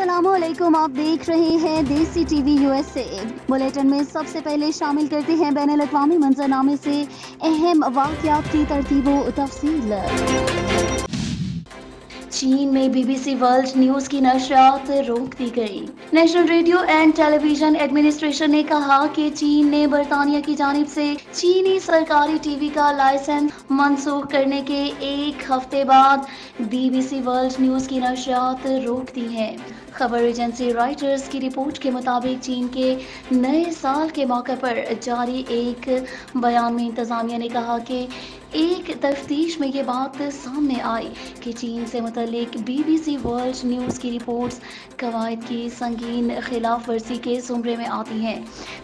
अस्सलाम वालेकुम, आप देख रहे हैं देसी टीवी USA। बुलेटिन में सबसे पहले शामिल करते हैं बैनुल अक़वामी मंजरनामे से अहम वाक़यात की तरतीब व तफसील। चीन में BBC वर्ल्ड न्यूज की नशरियात रोक दी गई। National radio and television administration ने कहा कि चीन ने बरतानिया की जानिब से चीनी सरकारी टीवी का लाइसेंस मनसूख करने के एक हफ्ते बाद BBC वर्ल्ड न्यूज की नशरियात रोक दी हैं। खबर एजेंसी रॉयटर्स की रिपोर्ट के मुताबिक चीन के नए साल के मौके पर जारी एक बयान में इंतजामिया ने कहा कि एक तफ्तीश में ये बात सामने आई कि चीन से मुतल्लिक BBC वर्ल्ड न्यूज़ की रिपोर्ट्स कवायद की संगीन खिलाफ वर्जी के ज़ुमरे में आती हैं,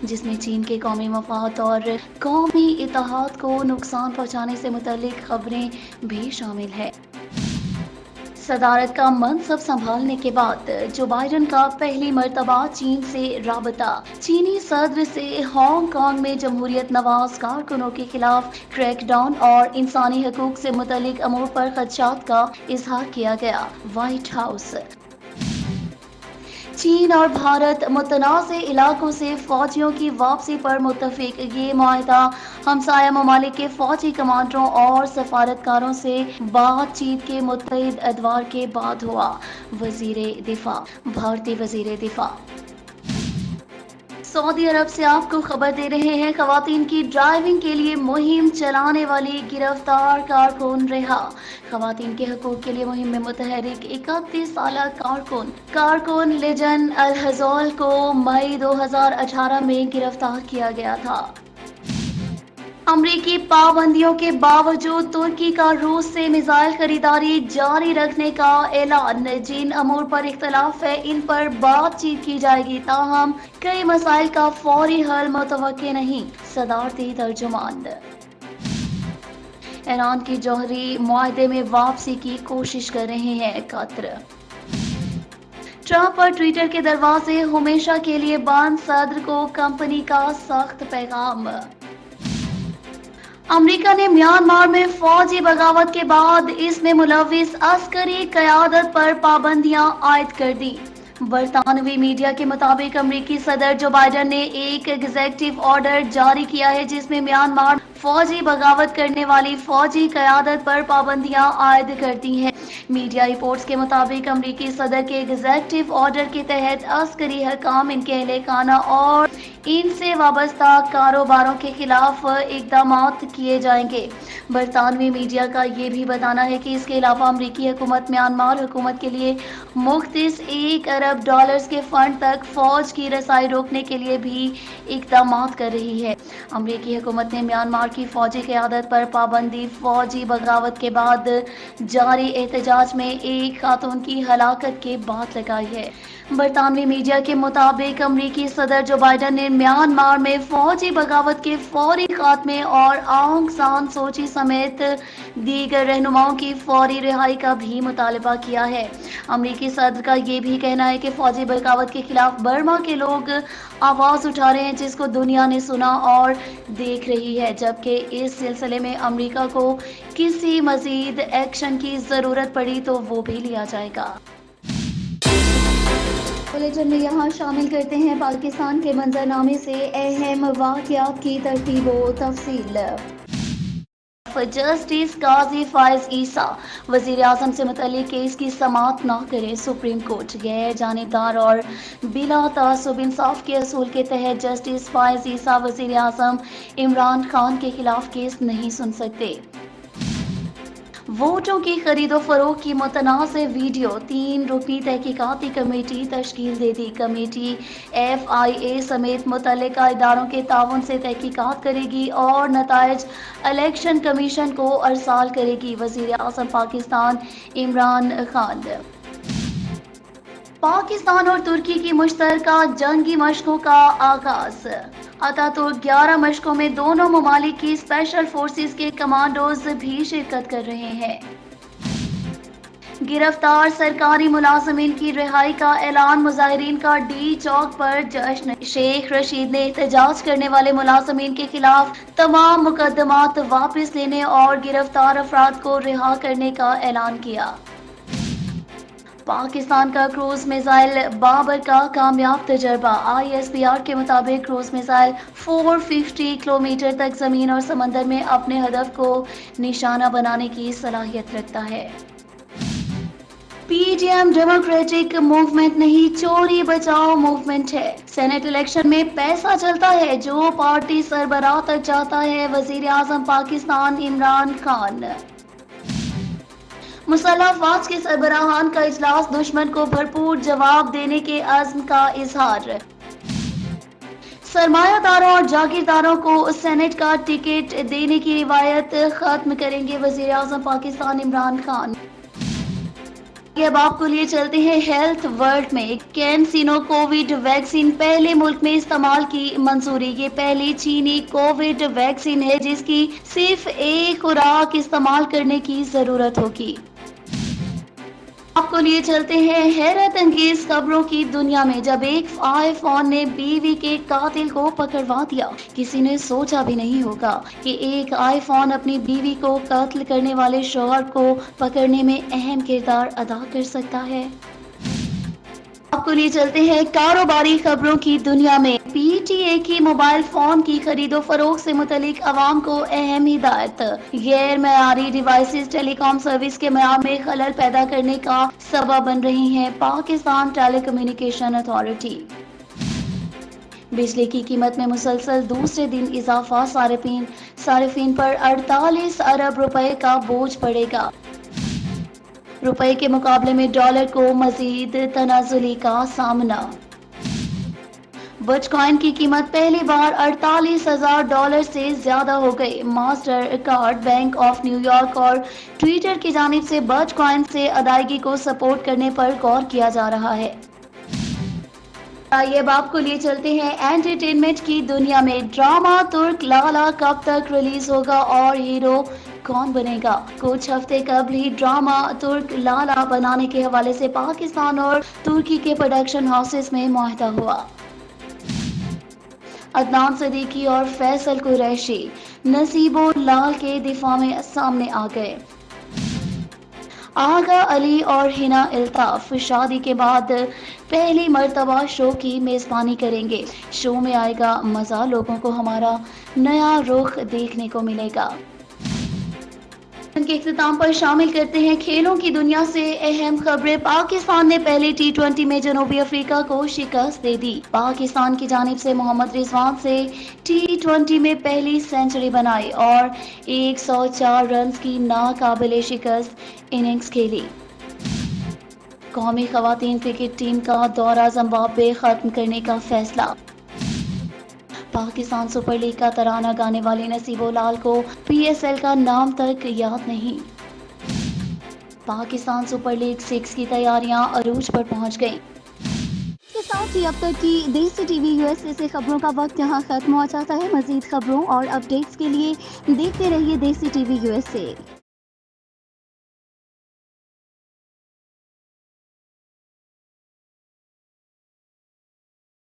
जिसमें चीन के कौमी मफाद और कौमी इत्तेहाद को नुकसान पहुँचाने से मुतल्लिक खबरें भी शामिल हैं। सदारत का मनसब संभालने के बाद जो बाइडन का पहली मर्तबा चीन से राबता। चीनी सदर से हांगकांग में जमहूरियत नवाज कारकुनों के खिलाफ क्रैकडाउन और इंसानी हकूक से मुतल्लिक अमूर पर खदशात का इजहार किया गया। White house. चीन और भारत मुतनाज़ इलाकों से फौजियों की वापसी पर मुत्तफिक। ये मुआहदा हमसाया ममालिक के फौजी कमांडरों और सफारतकारों से बातचीत के मुतअद्दिद अदवार के बाद हुआ। वजीर दिफा। भारतीय वजीर दिफा सऊदी अरब से आपको खबर दे रहे हैं, खवातीन की ड्राइविंग के लिए मुहिम चलाने वाली गिरफ्तार कारकुन रिहा। खवातीन के हकूक के लिए मुहिम में मुतहरिक 31 साला कारकुन लिजन अल हज़ोल को मई 2018 में गिरफ्तार किया गया था। अमरीकी पाबंदियों के बावजूद तुर्की का रूस से मिसाइल खरीदारी जारी रखने का ऐलान। जिन अमूर पर इख्तलाफ है इन पर बातचीत की जाएगी, ताहम कई मसाइल का फौरी हल मुतवक्के नहीं। सदारती तर्जुमान। ईरान की जौहरी मुआहदे में वापसी की कोशिश कर रहे हैं कतर। ट्रंप पर ट्विटर के दरवाजे हमेशा के लिए बंद, सदर को कंपनी का सख्त पैगाम। अमेरिका ने म्यांमार में फौजी बगावत के बाद इसमें मुलविस अस्करी क़यादत पर पाबंदियां आयद कर दी। बरतानवी मीडिया के मुताबिक अमेरिकी सदर जो बाइडन ने एक एग्जीक्यूटिव ऑर्डर जारी किया है जिसमें म्यांमार फौजी बगावत करने वाली फौजी क़यादत पर पाबंदियां आयद कर दी हैं। मीडिया रिपोर्ट्स के मुताबिक अमेरिकी सदर के एग्जीक्यूटिव ऑर्डर के तहत अस्करी हकाम, इनके अहलखाना और इनसे वाबस्ता कारोबारों के खिलाफ इकदाम किए जाएंगे। बरतानवी मीडिया का ये भी बताना है कि इसके अलावा अमेरिकी हुकूमत म्यांमार हुकूमत के लिए मुख्तस $1 अरब के फंड तक फौज की रसाई रोकने के लिए भी इकदाम कर रही है। अमेरिकी हुकूमत ने म्यांमार की फौजी क़यादत पर पाबंदी फौजी बगावत के बाद जारी एहतजाज में एक खातून की हलाकत के बाद लगाई है। बरतानवी मीडिया के मुताबिक अमेरिकी सदर जो बाइडन ने म्यांमार में फौजी बगावत के फौरी खात्मे और आंग सान सूची समेत दीगर रहनुमाओं की फौरी रिहाई का भी मुतालबा किया है। अमेरिकी सदर का ये भी कहना है कि फौजी बगावत के खिलाफ बर्मा के लोग आवाज उठा रहे हैं, जिसको दुनिया ने सुना और देख रही है, जबकि इस सिलसिले में अमेरिका को किसी मजीद एक्शन की जरूरत पड़ी तो वो भी लिया जाएगा। बुलेटिन में यहाँ शामिल करते हैं पाकिस्तान के मंजरनामे से अहम वाक़यात की तरतीब व तफसील। जस्टिस काजी फायज ईसा वजीर आजम से मुतल्लिक केस की समाअत न करे। सुप्रीम कोर्ट गैर जानिबदार और बिला तासुब इंसाफ के असूल के तहत जस्टिस फायज ईसा वजीर आजम इमरान खान के खिलाफ केस नहीं सुन सकते। वोटों की खरीदो फरोख्त की मुतनाज़ वीडियो, 3 रुकनी तहकीकाती कमेटी तश्कील दे दी। कमेटी FIA समेत मुतल्लिका इदारों के ताउन से तहकीकात करेगी और नताइज इलेक्शन कमीशन को अरसाल करेगी। वज़ीर आज़म पाकिस्तान इमरान खान। पाकिस्तान और तुर्की की मुश्तरका जंगी मशकों का आगाज। अतातुर्क 11 मशकों में दोनों ममालिक की स्पेशल फोर्सेस के कमांडोज भी शिरकत कर रहे हैं। गिरफ्तार सरकारी मुलाजमीन की रिहाई का ऐलान, मुजाहिरीन का डी चौक पर जश्न। शेख रशीद ने एहतजाज करने वाले मुलाजमीन के खिलाफ तमाम मुकदमात वापस लेने और गिरफ्तार अफराद को रिहा करने का ऐलान किया। پاکستان کا کروز میزائل بابر کا کامیاب تجربہ. ISPR کے مطابق کروز میزائل 450 کلومیٹر تک زمین اور سمندر میں اپنے ہدف کو نشانہ بنانے کی صلاحیت رکھتا ہے. PDM ڈیموکریٹک موومنٹ نہیں، چوری بچاؤ موومنٹ ہے. سینٹ الیکشن میں پیسہ چلتا ہے، جو پارٹی سربراہ تک جاتا ہے. وزیر اعظم پاکستان عمران خان. مسلح افواج کے سربراہان کا اجلاس، دشمن کو بھرپور جواب دینے کے عزم کا اظہار. سرمایہ داروں اور جاگیرداروں کو سینٹ کا ٹکٹ دینے کی روایت ختم کریں گے وزیر اعظم پاکستان عمران خان. اب آپ کو لیے چلتے ہیں ہیلتھ ورلڈ میں. کینسینو کووڈ ویکسین پہلے ملک میں استعمال کی منظوری. یہ پہلی چینی کووڈ ویکسین ہے جس کی صرف ایک خوراک استعمال کرنے کی ضرورت ہوگی. آپ کو لیے چلتے ہیں حیرت انگیز خبروں کی دنیا میں. جب ایک آئی فون نے بیوی کے قاتل کو پکڑوا دیا. کسی نے سوچا بھی نہیں ہوگا کہ ایک آئی فون اپنی بیوی کو قتل کرنے والے شوہر کو پکڑنے میں اہم کردار ادا کر سکتا ہے. آپ کو لیے چلتے ہیں کاروباری خبروں کی دنیا میں. PTA کی موبائل فون کی خرید و فروخت سے متعلق عوام کو اہم ہدایت. غیر معیاری ڈیوائسز ٹیلی کام سروس کے معیار میں خلل پیدا کرنے کا سبب بن رہی ہیں. پاکستان ٹیلی کمیونیکیشن اتھارٹی. بجلی کی قیمت میں مسلسل دوسرے دن اضافہ. صارفین پر 48 ارب روپے کا بوجھ پڑے گا. روپے کے مقابلے میں ڈالر کو مزید تنازلی کا سامنا. بٹ کوائن کی قیمت پہلی بار $48,000 سے زیادہ ہو گئی. Master card, bank of new York اور ٹویٹر کی جانب سے بٹ کوائن سے ادائیگی کو سپورٹ کرنے پر غور کیا جا رہا ہے. آئیے اب آپ کو لیے چلتے ہیں انٹرٹینمنٹ کی دنیا میں. ڈرامہ ترک لالا کب تک ریلیز ہوگا اور ہیرو کون بنے گا؟ کچھ ہفتے قبل ہی ڈرامہ ترک لالا بنانے کے حوالے سے پاکستان اور ترکی کے پروڈکشن ہاؤسز میں معاہدہ ہوا. عدنان صدیقی اور فیصل قریشی نصیب لال کے دفاع میں سامنے آ گئے. آغا علی اور حنا الطاف شادی کے بعد پہلی مرتبہ شو کی میزبانی کریں گے. شو میں آئے گا مزہ، لوگوں کو ہمارا نیا رخ دیکھنے کو ملے گا. ان کے اختتام پر شامل کرتے ہیں کھیلوں کی دنیا سے اہم خبریں. پاکستان نے پہلے T20 میں جنوبی افریقہ کو شکست دے دی. پاکستان کی جانب سے محمد رضوان سے T20 میں پہلی سینچری بنائی اور 104 رنز کی ناقابل شکست اننگز کھیلی. قومی خواتین کرکٹ ٹیم کا دورہ زمبابوے ختم کرنے کا فیصلہ. پاکستان سپر لیگ کا ترانہ گانے والے نصیب لال کو PSL کا نام تک یاد نہیں. پاکستان سپر لیگ 6 کی تیاریاں عروج پر پہنچ گئیں. اس کے ساتھ ہی اب تک کی دیسی ٹی وی USA سے خبروں کا وقت یہاں ختم ہوا چاہتا ہے. مزید خبروں اور اپڈیٹس کے لیے دیکھتے رہیے دیسی ٹی وی USA.